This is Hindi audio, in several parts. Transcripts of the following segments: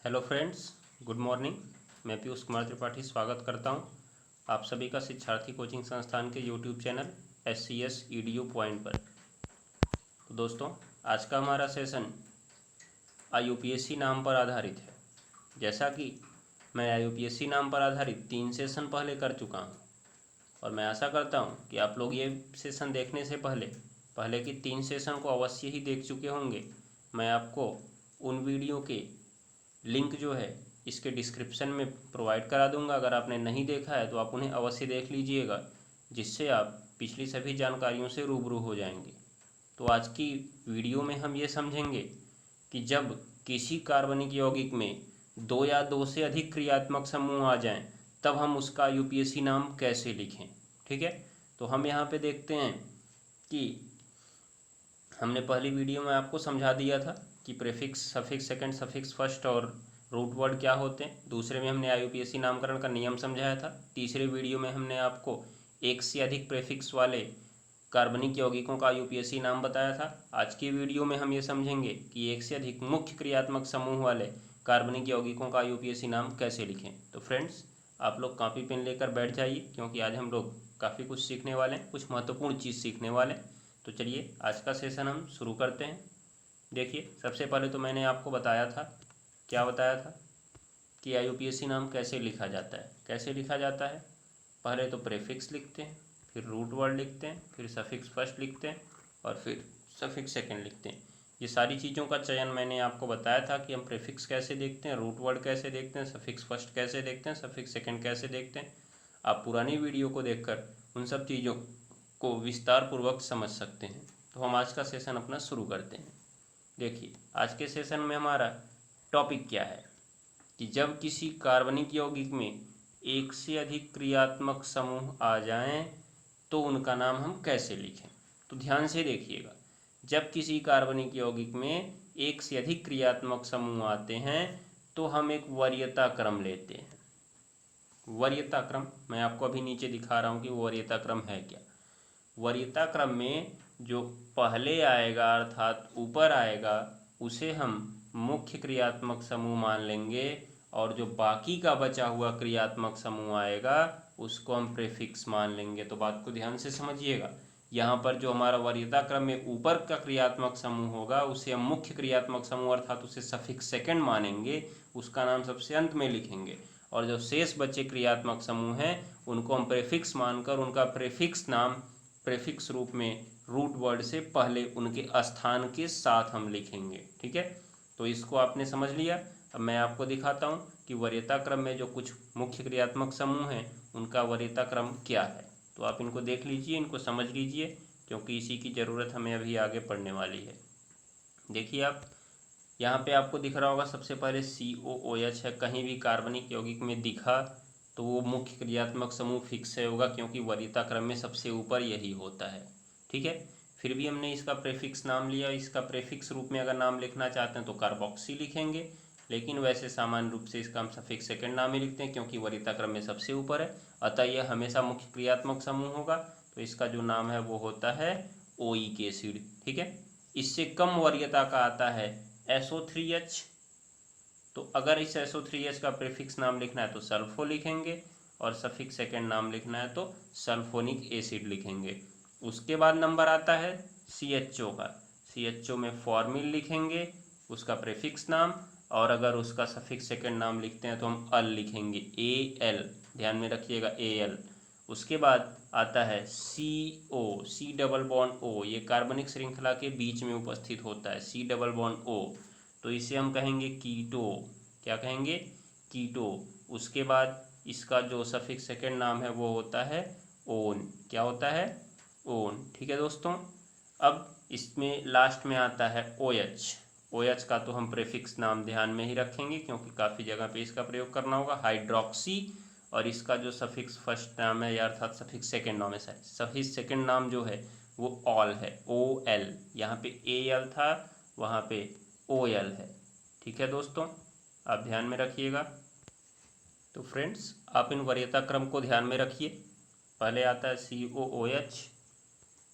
Hello friends, good morning. मैं पीयूष कुमार त्रिपाठी स्वागत करता हूं आप सभी का शिक्षार्थी कोचिंग संस्थान के YouTube channel SCS EDU point पर। तो दोस्तों, आज का हमारा सेशन IUPAC नाम पर आधारित है। जैसा कि मैं IUPAC नाम पर आधारित 3 सेशन पहले कर चुका हूं और मैं आशा करता हूं कि आप लोग ये सेशन देखने से पहले की 3 सेशन को अवश्य ही देख चुके होंगे। मैं आपको उन वीडियो के लिंक जो है इसके डिस्क्रिप्शन में प्रोवाइड करा दूंगा। अगर आपने नहीं देखा है तो आप उन्हें अवश्य देख लीजिएगा, जिससे आप पिछली सभी जानकारियों से रूबरू हो जाएंगे। तो आज की वीडियो में हम ये समझेंगे कि जब किसी कार्बनिक यौगिक में 2 या 2 से अधिक क्रियात्मक समूह आ जाएं, तब हम उसका IUPAC नाम कैसे लिखें। ठीक है, तो हम यहाँ पे देखते हैं कि हमने पहली वीडियो में आपको समझा दिया था कि prefix, suffix second, suffix first और रूट वर्ड क्या होते हैं। दूसरे में हमने IUPAC नामकरण का नियम समझाया था। तीसरे वीडियो में हमने आपको एक से अधिक प्रीफिक्स वाले कार्बनिक यौगिकों का IUPAC नाम बताया था। आज की वीडियो में हम ये समझेंगे कि एक से अधिक मुख्य क्रियात्मक समूह वाले कार्बनिक यौगिकों का IUPAC नाम कैसे लिखें। तो फ्रेंड्स, आप लोग कॉपी पेन लेकर बैठ जाइए, क्योंकि आज हम लोग काफ़ी कुछ सीखने वाले हैं, कुछ महत्वपूर्ण चीज़ सीखने वाले हैं। तो चलिए आज का सेशन हम शुरू करते हैं। देखिए, सबसे पहले तो मैंने आपको बताया था, क्या बताया था कि IUPAC नाम कैसे लिखा जाता है। कैसे लिखा जाता है, पहले तो प्रीफिक्स लिखते हैं, फिर रूट वर्ड लिखते हैं, फिर सफिक्स फर्स्ट लिखते हैं और फिर सफिक्स सेकंड लिखते हैं। ये सारी चीज़ों का चयन मैंने आपको बताया था कि हम प्रीफिक्स कैसे देखते हैं, रूट वर्ड कैसे देखते हैं, सफिक्स फर्स्ट कैसे देखते हैं, सफिक्स सेकंड कैसे देखते हैं। आप पुरानी वीडियो को देखकर उन सब चीज़ों को विस्तार पूर्वक समझ सकते हैं। तो हम आज का सेशन अपना शुरू करते हैं। देखिए, आज के सेशन में हमारा टॉपिक क्या है कि जब किसी कार्बनिक यौगिक में एक से अधिक क्रियात्मक समूह आ जाएं तो उनका नाम हम कैसे लिखें। तो ध्यान से देखिएगा, जब किसी कार्बनिक यौगिक में एक से अधिक क्रियात्मक समूह आते हैं तो हम एक वरीयता क्रम लेते हैं। वरीयता क्रम मैं आपको अभी नीचे दिखा रहा हूँ कि वरीयता क्रम है क्या। वरीयता क्रम में जो पहले आएगा अर्थात ऊपर आएगा उसे हम मुख्य क्रियात्मक समूह मान लेंगे, और जो बाकी का बचा हुआ क्रियात्मक समूह आएगा उसको हम प्रीफिक्स मान लेंगे। तो बात को ध्यान से समझिएगा, यहाँ पर जो हमारा वरीयता क्रम में ऊपर का क्रियात्मक समूह होगा उसे हम मुख्य क्रियात्मक समूह अर्थात उसे सफिक्स सेकंड मानेंगे, उसका नाम सबसे अंत में लिखेंगे। और जो शेष बचे क्रियात्मक समूह हैं उनको हम प्रीफिक्स मानकर उनका प्रीफिक्स नाम प्रीफिक्स रूप में रूट वर्ड से पहले उनके स्थान के साथ हम लिखेंगे। ठीक है, तो इसको आपने समझ लिया। अब मैं आपको दिखाता हूँ कि वरीयता क्रम में जो कुछ मुख्य क्रियात्मक समूह हैं उनका वरीयता क्रम क्या है। तो आप इनको देख लीजिए, इनको समझ लीजिए, क्योंकि इसी की ज़रूरत हमें अभी आगे पढ़ने वाली है। देखिए, आप यहाँ पे आपको दिख रहा होगा सबसे पहले COOH है। कहीं भी कार्बनिक यौगिक में दिखा तो वो मुख्य क्रियात्मक समूह फिक्स है होगा, क्योंकि वरीयता क्रम में सबसे ऊपर यही होता है। ठीक है, फिर भी हमने इसका प्रीफिक्स नाम लिया। इसका प्रीफिक्स रूप में अगर नाम लिखना चाहते हैं तो कार्बोक्सी लिखेंगे, लेकिन वैसे सामान्य रूप से इसका हम सफिक्स सेकंड नाम ही लिखते हैं, क्योंकि वरीयता क्रम में सबसे ऊपर है। अतः यह हमेशा मुख्य क्रियात्मक समूह होगा, तो इसका जो नाम है वो होता है ओइक एसिड। ठीक है, इससे कम वरीयता का आता है SO3H। तो अगर इस SO3H का प्रीफिक्स नाम लिखना है तो सल्फो लिखेंगे, और सफिक्स सेकंड नाम लिखना है तो सल्फोनिक एसिड लिखेंगे। उसके बाद नंबर आता है CHO का। CHO में फॉर्मिल लिखेंगे, उसका प्रीफिक्स नाम, और अगर उसका सफिक्स सेकंड नाम लिखते हैं तो हम अल लिखेंगे, AL। ध्यान में रखिएगा, AL। उसके बाद आता है CO, C double bond O। ये कार्बनिक श्रृंखला के बीच में उपस्थित होता है, C डबल बॉन्ड O। तो इसे हम कहेंगे कीटो। क्या कहेंगे? कीटो। उसके बाद इसका जो सफिक्स सेकंड नाम है वो होता है ओन। क्या होता है? ओन। ठीक है दोस्तों, अब इसमें लास्ट में आता है OH। OH का तो हम प्रीफिक्स नाम ध्यान में ही रखेंगे, क्योंकि काफ़ी जगह पे इसका प्रयोग करना होगा, हाइड्रोक्सी। और इसका जो सफिक्स फर्स्ट नाम है या अर्थात सफिक्स सेकंड नाम है, सफिक्स सेकंड नाम जो है वो ऑल है, OL। यहाँ पे AL था, वहाँ पे OL है। ठीक है दोस्तों, आप ध्यान में रखिएगा। तो फ्रेंड्स, आप इन वरीयता क्रम को ध्यान में रखिए। पहले आता है COOH,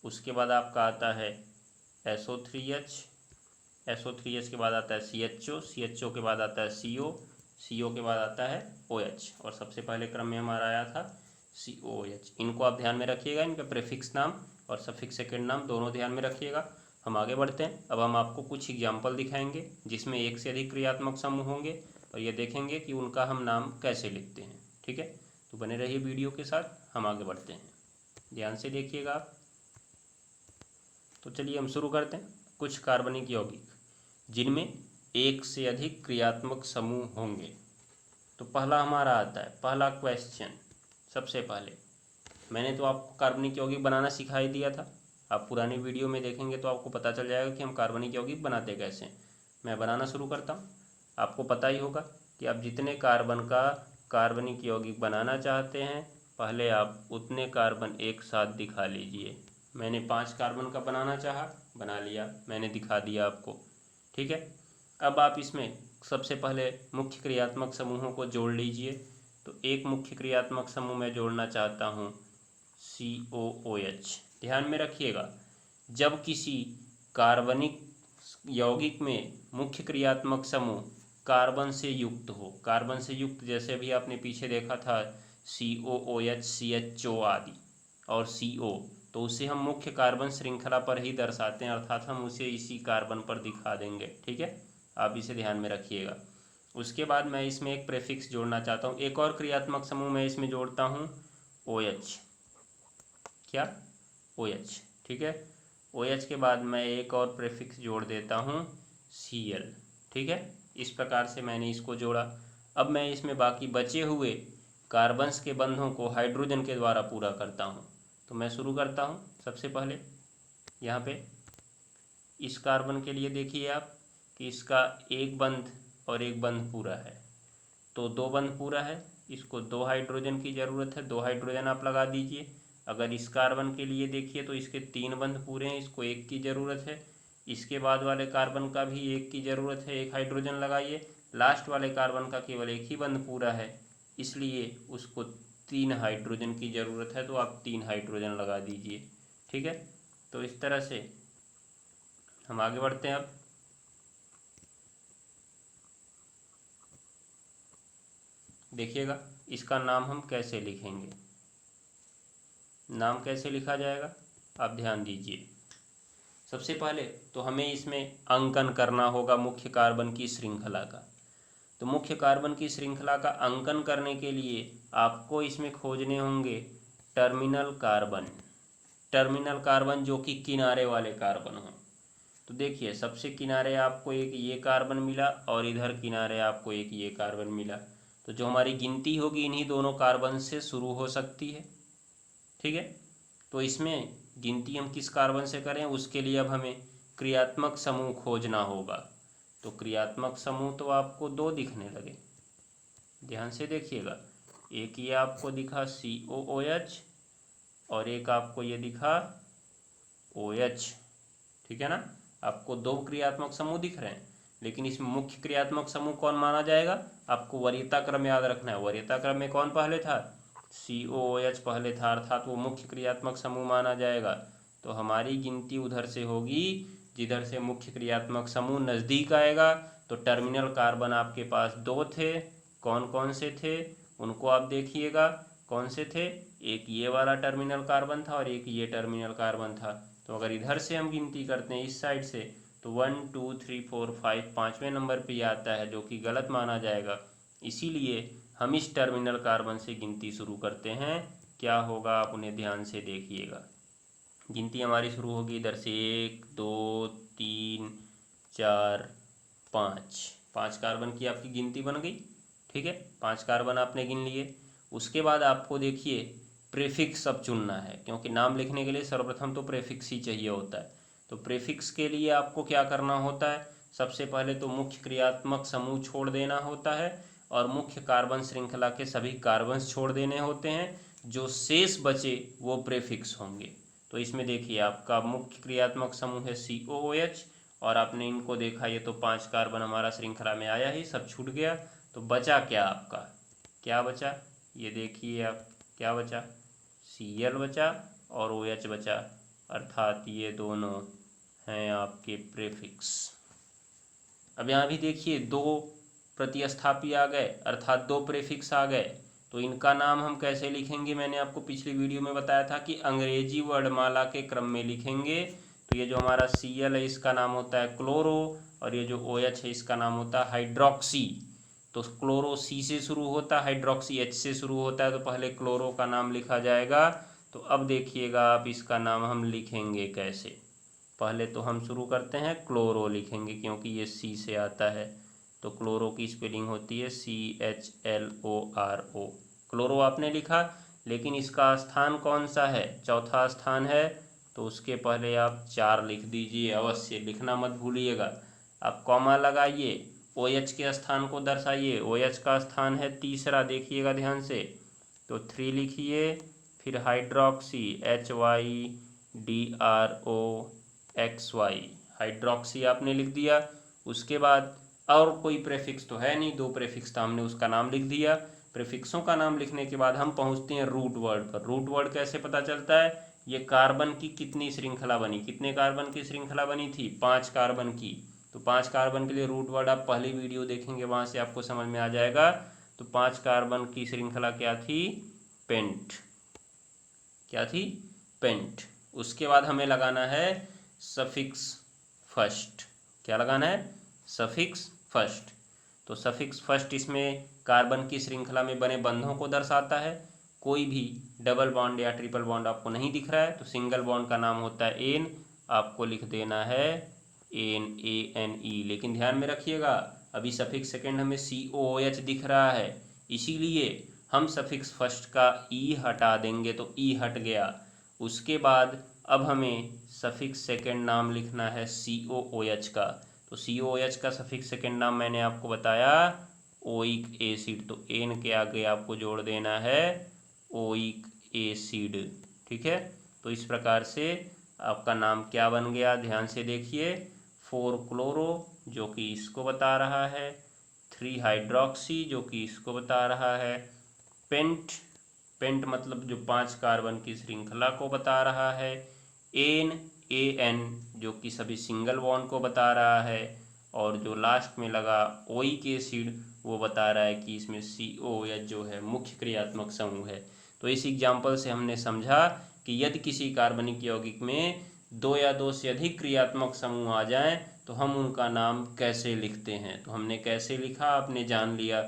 उसके बाद आपका आता है SO3H, SO3H के बाद आता है CHO, CHO के बाद आता है CO, CO के बाद आता है OH, और सबसे पहले क्रम में हमारा आया था COOH। इनको आप ध्यान में रखिएगा, इनका प्रीफिक्स नाम और सफिक्स सेकेंड नाम दोनों ध्यान में रखिएगा। हम आगे बढ़ते हैं। अब हम आपको कुछ एग्जाम्पल दिखाएंगे जिसमें एक से अधिक क्रियात्मक समूह होंगे और ये देखेंगे कि उनका हम नाम कैसे लिखते हैं। ठीक है, तो बने रहिए वीडियो के साथ, हम आगे बढ़ते हैं, ध्यान से देखिएगा आप। तो चलिए हम शुरू करते हैं। कुछ कार्बनिक यौगिक जिनमें एक से अधिक क्रियात्मक समूह होंगे। तो पहला हमारा आता है, पहला क्वेश्चन। सबसे पहले मैंने तो आपको कार्बनिक यौगिक बनाना सिखा ही दिया था। आप पुरानी वीडियो में देखेंगे तो आपको पता चल जाएगा कि हम कार्बनिक यौगिक बनाते कैसे हैं। मैं बनाना शुरू करता हूँ। आपको पता ही होगा कि आप जितने कार्बन का कार्बनिक यौगिक बनाना चाहते हैं, पहले आप उतने कार्बन एक साथ दिखा लीजिए। मैंने 5 कार्बन का बनाना चाहा, बना लिया, मैंने दिखा दिया आपको। ठीक है, अब आप इसमें सबसे पहले मुख्य क्रियात्मक समूहों को जोड़ लीजिए। तो एक मुख्य क्रियात्मक समूह मैं जोड़ना चाहता हूँ COOH। ध्यान में रखिएगा, जब किसी कार्बनिक यौगिक में मुख्य क्रियात्मक समूह कार्बन से युक्त हो, कार्बन से युक्त जैसे अभी आपने पीछे देखा था COOH, CHO आदि और CO, तो उसे हम मुख्य कार्बन श्रृंखला पर ही दर्शाते हैं, अर्थात हम उसे इसी कार्बन पर दिखा देंगे। ठीक है, आप इसे ध्यान में रखिएगा। उसके बाद मैं इसमें एक प्रीफिक्स जोड़ना चाहता हूँ, एक और क्रियात्मक समूह मैं इसमें जोड़ता हूँ OH। क्या? OH। ठीक है, OH के बाद मैं एक और प्रीफिक्स जोड़ देता हूँ Cl। ठीक है, इस प्रकार से मैंने इसको जोड़ा। अब मैं इसमें बाकी बचे हुए कार्बन्स के बंधों को हाइड्रोजन के द्वारा पूरा करता हूँ। तो मैं शुरू करता हूँ। सबसे पहले यहाँ पे इस कार्बन के लिए देखिए आप कि इसका एक बंध और एक बंध पूरा है, तो 2 बंध पूरा है, इसको 2 हाइड्रोजन की ज़रूरत है, 2 हाइड्रोजन आप लगा दीजिए। अगर इस कार्बन के लिए देखिए तो इसके 3 बंध पूरे हैं, इसको 1 की ज़रूरत है। इसके बाद वाले कार्बन का भी 1 की ज़रूरत है, 1 हाइड्रोजन लगाइए। लास्ट वाले कार्बन का केवल 1 ही बंध पूरा है, इसलिए उसको 3 हाइड्रोजन की ज़रूरत है, तो आप 3 हाइड्रोजन लगा दीजिए। ठीक है, तो इस तरह से हम आगे बढ़ते हैं। अब देखिएगा इसका नाम हम कैसे लिखेंगे, नाम कैसे लिखा जाएगा, आप ध्यान दीजिए। सबसे पहले तो हमें इसमें अंकन करना होगा मुख्य कार्बन की श्रृंखला का। तो मुख्य कार्बन की श्रृंखला का अंकन करने के लिए आपको इसमें खोजने होंगे टर्मिनल कार्बन। टर्मिनल कार्बन जो कि किनारे वाले कार्बन हों। तो देखिए सबसे किनारे आपको एक ये कार्बन मिला और इधर किनारे आपको एक ये कार्बन मिला, तो जो हमारी गिनती होगी इन्हीं दोनों कार्बन से शुरू हो सकती है। ठीक है, तो इसमें गिनती हम किस कार्बन से करें, उसके लिए अब हमें क्रियात्मक समूह खोजना होगा। तो क्रियात्मक समूह तो आपको 2 दिखने लगे, ध्यान से देखिएगा। एक ये आपको दिखा COOH और एक आपको ये दिखा OH। ठीक है ना, आपको 2 क्रियात्मक समूह दिख रहे हैं, लेकिन इसमें मुख्य क्रियात्मक समूह कौन माना जाएगा, आपको वरीयता क्रम याद रखना है। वरीयता क्रम में कौन पहले था, COOH पहले था, अर्थात वो मुख्य क्रियात्मक समूह माना जाएगा। तो हमारी गिनती उधर से होगी जिधर से मुख्य क्रियात्मक समूह नज़दीक आएगा। तो टर्मिनल कार्बन आपके पास 2 थे, कौन कौन से थे उनको आप देखिएगा। कौन से थे, एक ये वाला टर्मिनल कार्बन था और एक ये टर्मिनल कार्बन था। तो अगर इधर से हम गिनती करते हैं इस साइड से, तो 1 2 3 4 5 5वें नंबर पे आता है, जो कि गलत माना जाएगा। इसीलिए हम इस टर्मिनल कार्बन से गिनती शुरू करते हैं। क्या होगा आप उन्हें ध्यान से देखिएगा। गिनती हमारी शुरू होगी इधर से 1 2 3 4 5। 5 कार्बन की आपकी गिनती बन गई। ठीक है, 5 कार्बन आपने गिन लिए। उसके बाद आपको देखिए प्रीफिक्स अब चुनना है, क्योंकि नाम लिखने के लिए सर्वप्रथम तो प्रीफिक्स ही चाहिए होता है। तो प्रीफिक्स के लिए आपको क्या करना होता है, सबसे पहले तो मुख्य क्रियात्मक समूह छोड़ देना होता है और मुख्य कार्बन श्रृंखला के सभी कार्बन्स छोड़ देने होते हैं। जो शेष बचे वो प्रीफिक्स होंगे। तो इसमें देखिए आपका मुख्य क्रियात्मक समूह है COOH और आपने इनको देखा, ये तो 5 कार्बन हमारा श्रृंखला में आया ही, सब छूट गया। तो बचा क्या आपका, क्या बचा, ये देखिए आप क्या बचा, Cl बचा और OH बचा, अर्थात ये दोनों हैं आपके प्रीफिक्स। अब यहाँ भी देखिए 2 प्रतिस्थापी आ गए, अर्थात 2 प्रीफिक्स आ गए। तो इनका नाम हम कैसे लिखेंगे, मैंने आपको पिछली वीडियो में बताया था कि अंग्रेजी वर्णमाला के क्रम में लिखेंगे। तो ये जो हमारा Cl है इसका नाम होता है क्लोरो, और ये जो OH है इसका नाम होता है हाइड्रोक्सी। तो क्लोरो C से शुरू होता है, हाइड्रोक्सी H से शुरू होता है, तो पहले क्लोरो का नाम लिखा जाएगा। तो अब देखिएगा आप इसका नाम हम लिखेंगे कैसे। पहले तो हम शुरू करते हैं, क्लोरो लिखेंगे क्योंकि ये C से आता है। तो क्लोरो की स्पेलिंग होती है CHLORO। क्लोरो आपने लिखा, लेकिन इसका स्थान कौन सा है, चौथा स्थान है। तो उसके पहले आप 4 लिख दीजिए, अवश्य लिखना मत भूलिएगा। आप कॉमा लगाइए, OH के स्थान को दर्शाइए। OH का स्थान है तीसरा, देखिएगा ध्यान से। तो 3 लिखिए, फिर हाइड्रोक्सी HYDROXY, हाइड्रोक्सी आपने लिख दिया। उसके बाद और कोई प्रीफिक्स तो है नहीं, 2 प्रीफिक्स था, हमने उसका नाम लिख दिया। प्रीफिक्सों का नाम लिखने के बाद हम पहुंचते हैं रूट वर्ड पर। रूट वर्ड कैसे पता चलता है, ये कार्बन की कितनी श्रृंखला बनी, कितने कार्बन की श्रृंखला बनी थी, 5 कार्बन की। तो 5 कार्बन के लिए रूट वर्ड आप पहली वीडियो देखेंगे, वहां से आपको समझ में आ जाएगा। तो 5 कार्बन की श्रृंखला क्या थी, पेंट। क्या थी, पेंट। उसके बाद हमें लगाना है सफिक्स फर्स्ट। क्या लगाना है, सफिक्स फर्स्ट। तो सफिक्स फर्स्ट इसमें कार्बन की श्रृंखला में बने बंधों को दर्शाता है। कोई भी डबल बॉन्ड या ट्रिपल बॉन्ड आपको नहीं दिख रहा है तो सिंगल बॉन्ड का नाम होता है एन, आपको लिख देना है NaNe। लेकिन ध्यान में रखिएगा, अभी सफिक्स सेकेंड हमें COOH दिख रहा है, इसीलिए हम सफिक्स फर्स्ट का ई हटा देंगे, तो ई हट गया। उसके बाद अब हमें सफिक्स सेकेंड नाम लिखना है COOH का। तो COOH का सफिक्स सेकेंड नाम मैंने आपको बताया ओइक एसिड। तो एन के आगे आपको जोड़ देना है ओइक एसिड। ठीक है, तो इस प्रकार से आपका नाम क्या बन गया, ध्यान से देखिए। 4 क्लोरो जो कि इसको बता रहा है, 3 हाइड्रोक्सी जो कि इसको बता रहा है, पेंट, पेंट मतलब जो 5 कार्बन की श्रृंखला को बता रहा है, AN जो कि सभी सिंगल बॉन्ड को बता रहा है, और जो लास्ट में लगा ओइक एसिड वो बता रहा है कि इसमें COOH जो है मुख्य क्रियात्मक समूह है। तो इस एग्जाम्पल से हमने समझा कि यदि किसी कार्बनिक यौगिक में 2 या 2 से अधिक क्रियात्मक समूह आ जाएं तो हम उनका नाम कैसे लिखते हैं। तो हमने कैसे लिखा आपने जान लिया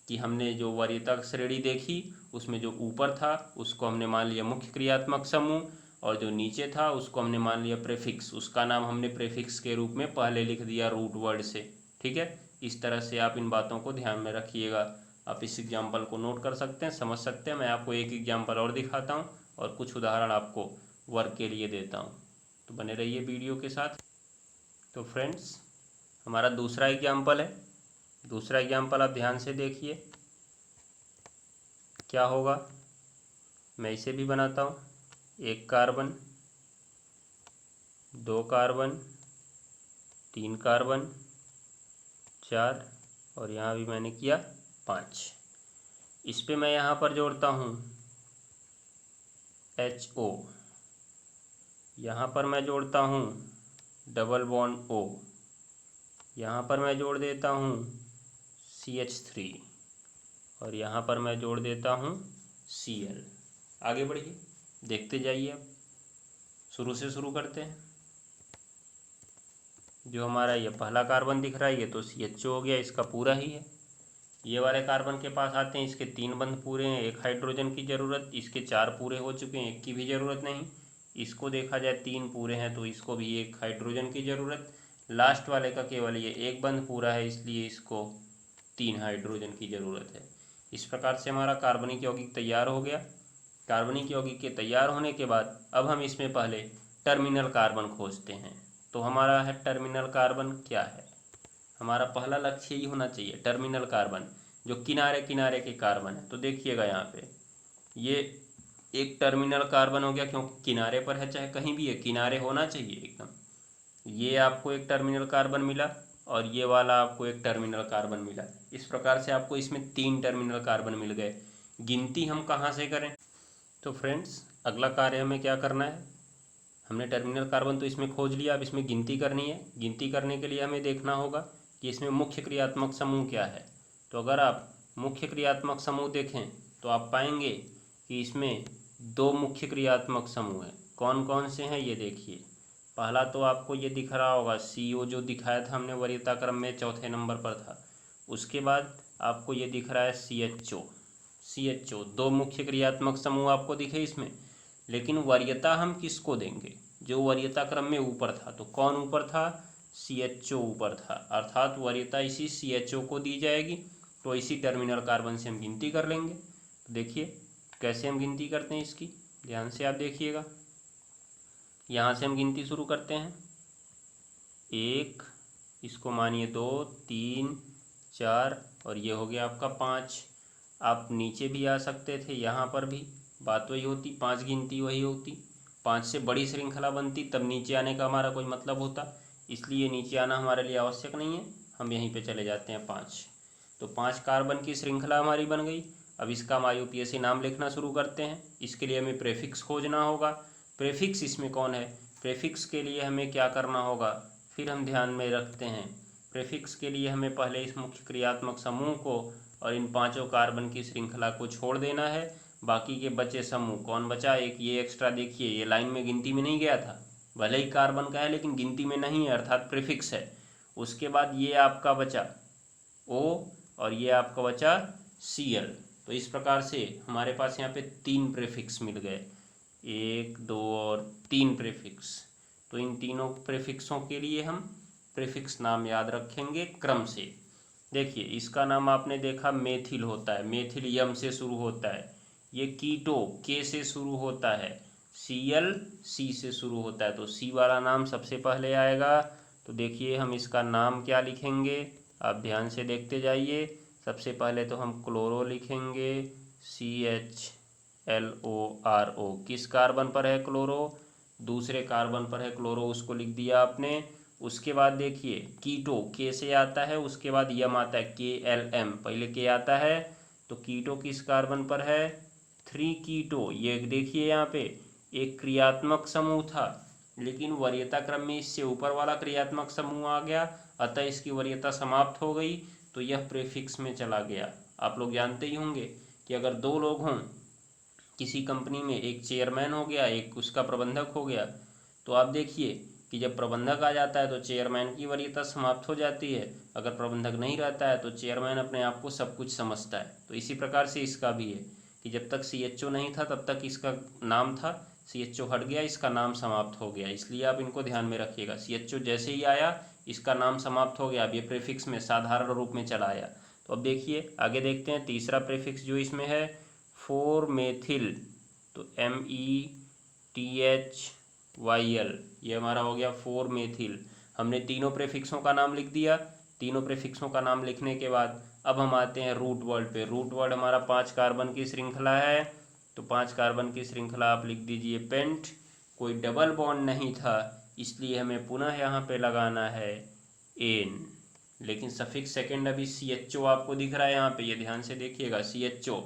कि हमने जो वरीयता श्रेणी देखी उसमें जो ऊपर था उसको हमने मान लिया मुख्य क्रियात्मक समूह, और जो नीचे था उसको हमने मान लिया प्रीफिक्स, उसका नाम हमने प्रीफिक्स के रूप में पहले लिख दिया रूट वर्ड से। ठीक है, इस तरह से आप इन बातों को ध्यान में रखिएगा। आप इस एग्जाम्पल को नोट कर सकते हैं, समझ सकते हैं। मैं आपको एक एग्जाम्पल और दिखाता हूँ और कुछ उदाहरण आपको वर्क के लिए देता हूँ, तो बने रहिए वीडियो के साथ। तो फ्रेंड्स, हमारा दूसरा एग्जाम्पल है। दूसरा एग्जाम्पल आप ध्यान से देखिए क्या होगा। मैं इसे भी बनाता हूँ, 1 कार्बन, 2 कार्बन, 3 कार्बन, 4, और यहाँ भी मैंने किया 5। इस पे मैं यहाँ पर जोड़ता हूँ HO, यहाँ पर मैं जोड़ता हूँ डबल बॉन्ड O, यहाँ पर मैं जोड़ देता हूँ CH3, और यहाँ पर मैं जोड़ देता हूँ Cl। आगे बढ़िए, देखते जाइए। अब शुरू से शुरू करते हैं। जो हमारा ये पहला कार्बन दिख रहा है ये तो CHO हो गया, इसका पूरा ही है। ये वाले कार्बन के पास आते हैं, इसके 3 बंध पूरे हैं, 1 हाइड्रोजन की ज़रूरत, इसके 4 पूरे हो चुके हैं, 1 की भी ज़रूरत नहीं। इसको देखा जाए 3 पूरे हैं तो इसको भी 1 हाइड्रोजन की ज़रूरत। लास्ट वाले का केवल ये 1 बंध पूरा है, इसलिए इसको 3 हाइड्रोजन की ज़रूरत है। इस प्रकार से हमारा कार्बनिक यौगिक तैयार हो गया। कार्बनिक यौगिक के तैयार होने के बाद अब हम इसमें पहले टर्मिनल कार्बन खोजते हैं। तो हमारा है टर्मिनल कार्बन क्या है, हमारा पहला लक्ष्य यही होना चाहिए, टर्मिनल कार्बन जो किनारे किनारे के कार्बन है। तो देखिएगा यहाँ पे ये एक टर्मिनल कार्बन हो गया, क्योंकि किनारे पर है, चाहे कहीं भी है किनारे होना चाहिए एकदम। ये आपको एक टर्मिनल कार्बन मिला और ये वाला आपको एक टर्मिनल कार्बन मिला। इस प्रकार से आपको इसमें 3 टर्मिनल कार्बन मिल गए। गिनती हम कहाँ से करें। तो फ्रेंड्स, अगला कार्य हमें क्या करना है, हमने टर्मिनल कार्बन तो इसमें खोज लिया, अब इसमें गिनती करनी है। गिनती करने के लिए हमें देखना होगा कि इसमें मुख्य क्रियात्मक समूह क्या है। तो अगर आप मुख्य क्रियात्मक समूह देखें तो आप पाएंगे कि इसमें 2 मुख्य क्रियात्मक समूह हैं। कौन कौन से हैं ये देखिए। पहला तो आपको ये दिख रहा होगा CO, जो दिखाया था हमने वरीयता क्रम में, चौथे नंबर पर था। उसके बाद आपको ये दिख रहा है CHO। 2 मुख्य क्रियात्मक समूह आपको दिखे इसमें, लेकिन वरीयता हम किसको देंगे? जो वरीयता क्रम में ऊपर था। तो कौन ऊपर था? CHO ऊपर था, अर्थात वरीयता इसी CHO को दी जाएगी। तो इसी टर्मिनल कार्बन से हम गिनती कर लेंगे। तो देखिए कैसे हम गिनती करते हैं इसकी, ध्यान से आप देखिएगा। यहाँ से हम गिनती शुरू करते हैं। 1, इसको मानिए 2, 3, 4 और ये हो गया आपका 5। आप नीचे भी आ सकते थे, यहाँ पर भी बात वही होती, 5 गिनती वही होती। 5 से बड़ी श्रृंखला बनती तब नीचे आने का हमारा कोई मतलब होता, इसलिए नीचे आना हमारे लिए आवश्यक नहीं है, हम यहीं पे चले जाते हैं 5। तो 5 कार्बन की श्रृंखला हमारी बन गई। अब इसका हम IUPAC नाम लिखना शुरू करते हैं। इसके लिए हमें प्रेफिक्स खोजना होगा। प्रेफिक्स इसमें कौन है? प्रेफिक्स के लिए हमें क्या करना होगा, फिर हम ध्यान में रखते हैं। प्रेफिक्स के लिए हमें पहले इस मुख्य क्रियात्मक समूह को और इन 5 कार्बन की श्रृंखला को छोड़ देना है। बाकी के बचे समूह, कौन बचा? एक ये एक्स्ट्रा, देखिए ये लाइन में गिनती में नहीं गया था, भले ही कार्बन का है लेकिन गिनती में नहीं है, अर्थात प्रीफिक्स है। उसके बाद ये आपका बचा O और ये आपका बचा Cl। तो इस प्रकार से हमारे पास यहाँ पे 3 प्रीफिक्स मिल गए, 1, 2 और 3 प्रीफिक्स। तो इन तीनों प्रीफिक्सों के लिए हम प्रीफिक्स नाम याद रखेंगे क्रम से। देखिए इसका नाम आपने देखा मेथिल होता है, मेथिल यम से शुरू होता है। ये कीटो के से शुरू होता है, Cl C से शुरू होता है। तो C वाला नाम सबसे पहले आएगा। तो देखिए हम इसका नाम क्या लिखेंगे, आप ध्यान से देखते जाइए। सबसे पहले तो हम क्लोरो लिखेंगे, CHLORO। किस कार्बन पर है क्लोरो? दूसरे कार्बन पर है क्लोरो, उसको लिख दिया आपने। उसके बाद देखिए कीटो के से आता है, उसके बाद यम आता है KLM, पहले के आता है। तो कीटो किस कार्बन पर है? 3 कीटो। ये देखिए यहाँ पे एक क्रियात्मक समूह था, लेकिन वरीयता क्रम में इससे ऊपर वाला क्रियात्मक समूह आ गया, अतः इसकी वरीयता समाप्त हो गई, तो यह प्रीफिक्स में चला गया। आप लोग जानते ही होंगे कि अगर 2 लोग हों किसी कंपनी में, एक चेयरमैन हो गया, एक उसका प्रबंधक हो गया, तो आप देखिए कि जब प्रबंधक आ जाता है तो चेयरमैन की वरीयता समाप्त हो जाती है। अगर प्रबंधक नहीं रहता है तो चेयरमैन अपने आप को सब कुछ समझता है। तो इसी प्रकार से इसका भी है कि जब तक CHO नहीं था तब तक इसका नाम था, CHO हट गया, इसका नाम समाप्त हो गया। इसलिए आप इनको ध्यान में रखिएगा। CHO जैसे ही आया इसका नाम समाप्त हो गया, अब ये प्रीफिक्स में साधारण रूप में चला आया। तो अब देखिए आगे देखते हैं तीसरा प्रीफिक्स जो इसमें है 4 मेथिल। तो METHYL, ये हमारा हो गया 4 मेथिल। हमने तीनों प्रीफिक्सों का नाम लिख दिया। तीनों प्रीफिक्सों का नाम लिखने के बाद अब हम आते हैं रूट वर्ड पे। रूट वर्ड हमारा 5 कार्बन की श्रृंखला है, तो 5 कार्बन की श्रृंखला आप लिख दीजिए पेंट। कोई डबल बॉन्ड नहीं था, इसलिए हमें पुनः यहाँ पे लगाना है एन, लेकिन सफिक्स सेकेंड अभी CHO आपको दिख रहा है यहाँ पे, ये ध्यान से देखिएगा CHO,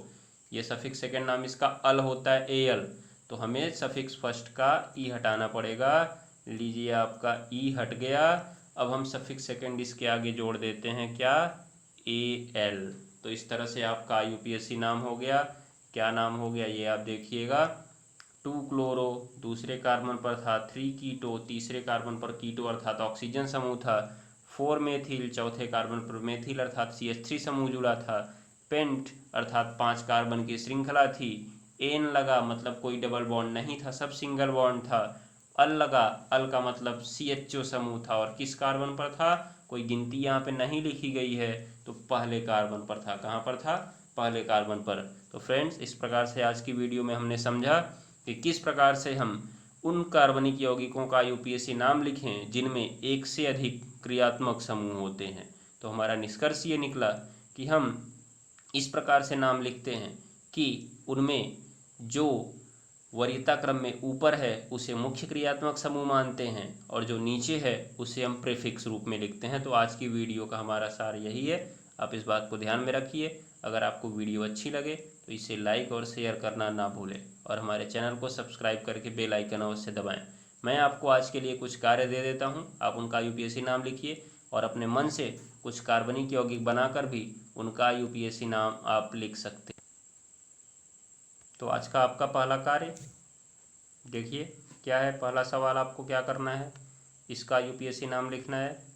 ये सफिक्स सेकेंड नाम इसका अल होता है AL। तो हमें सफिक्स फर्स्ट का ई हटाना पड़ेगा। लीजिए आपका ई हट गया। अब हम सफिक्स सेकेंड इसके आगे जोड़ देते हैं क्या? AL। तो इस तरह से आपका IUPAC नाम हो गया। क्या नाम हो गया ये आप देखिएगा। 2 क्लोरो दूसरे कार्बन पर था, 3 कीटो तीसरे कार्बन पर कीटो अर्थात ऑक्सीजन समूह था, 4 मेथिल चौथे कार्बन पर मेथिल अर्थात CH3 समूह जुड़ा था, पेंट अर्थात 5 कार्बन की श्रृंखला थी, एन लगा मतलब कोई डबल बॉन्ड नहीं था, सब सिंगल बॉन्ड था, अल लगा, अल का मतलब CHO समूह था और किस कार्बन पर था? कोई गिनती यहाँ पे नहीं लिखी गई है, तो पहले कार्बन पर था। कहाँ पर था? पहले कार्बन पर। तो फ्रेंड्स इस प्रकार से आज की वीडियो में हमने समझा कि किस प्रकार से हम उन कार्बनिक यौगिकों का IUPAC नाम लिखें जिनमें एक से अधिक क्रियात्मक समूह होते हैं। तो हमारा निष्कर्ष ये निकला कि हम इस प्रकार से नाम लिखते हैं कि उनमें जो वरीयता क्रम में ऊपर है उसे मुख्य क्रियात्मक समूह मानते हैं और जो नीचे है उसे हम प्रीफिक्स रूप में लिखते हैं। तो आज की वीडियो का हमारा सार यही है, आप इस बात को ध्यान में रखिए। अगर आपको वीडियो अच्छी लगे तो इसे लाइक और शेयर करना ना भूलें और हमारे चैनल को सब्सक्राइब करके बेल आइकन अवश्य दबाएं। मैं आपको आज के लिए कुछ कार्य दे देता हूं, आप उनका IUPAC नाम लिखिए और अपने मन से कुछ कार्बनिक यौगिक बनाकर भी उनका यूपीएससी नाम आप लिख सकते। तो आज का आपका पहला कार्य देखिए क्या है। पहला सवाल आपको क्या करना है, इसका यूपीएससी नाम लिखना है।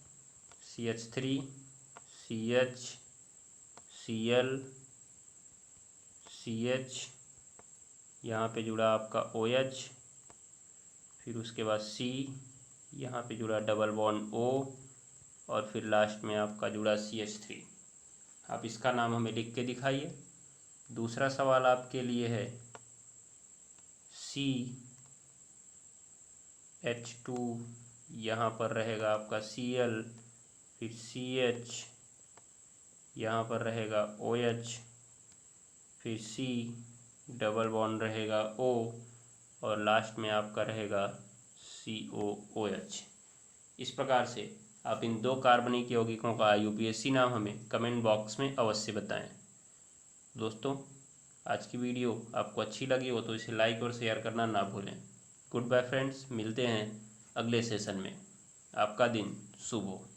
CH3 CH Cl CH, यहाँ पे जुड़ा आपका OH, फिर उसके बाद C, यहाँ पे जुड़ा डबल बॉन्ड O, और फिर लास्ट में आपका जुड़ा CH3। आप इसका नाम हमें लिख के दिखाइए। दूसरा सवाल आपके लिए है CH2, यहाँ पर रहेगा आपका Cl, फिर CH, यहाँ पर रहेगा OH, फिर C, डबल बॉन्ड रहेगा O, और लास्ट में आपका रहेगा COOH। इस प्रकार से आप इन दो कार्बनिक यौगिकों का यूपीएससी नाम हमें कमेंट बॉक्स में अवश्य बताएं। दोस्तों, आज की वीडियो आपको अच्छी लगी हो तो इसे लाइक और शेयर करना ना भूलें। गुड बाय फ्रेंड्स, मिलते हैं अगले सेशन में। आपका दिन शुभ हो।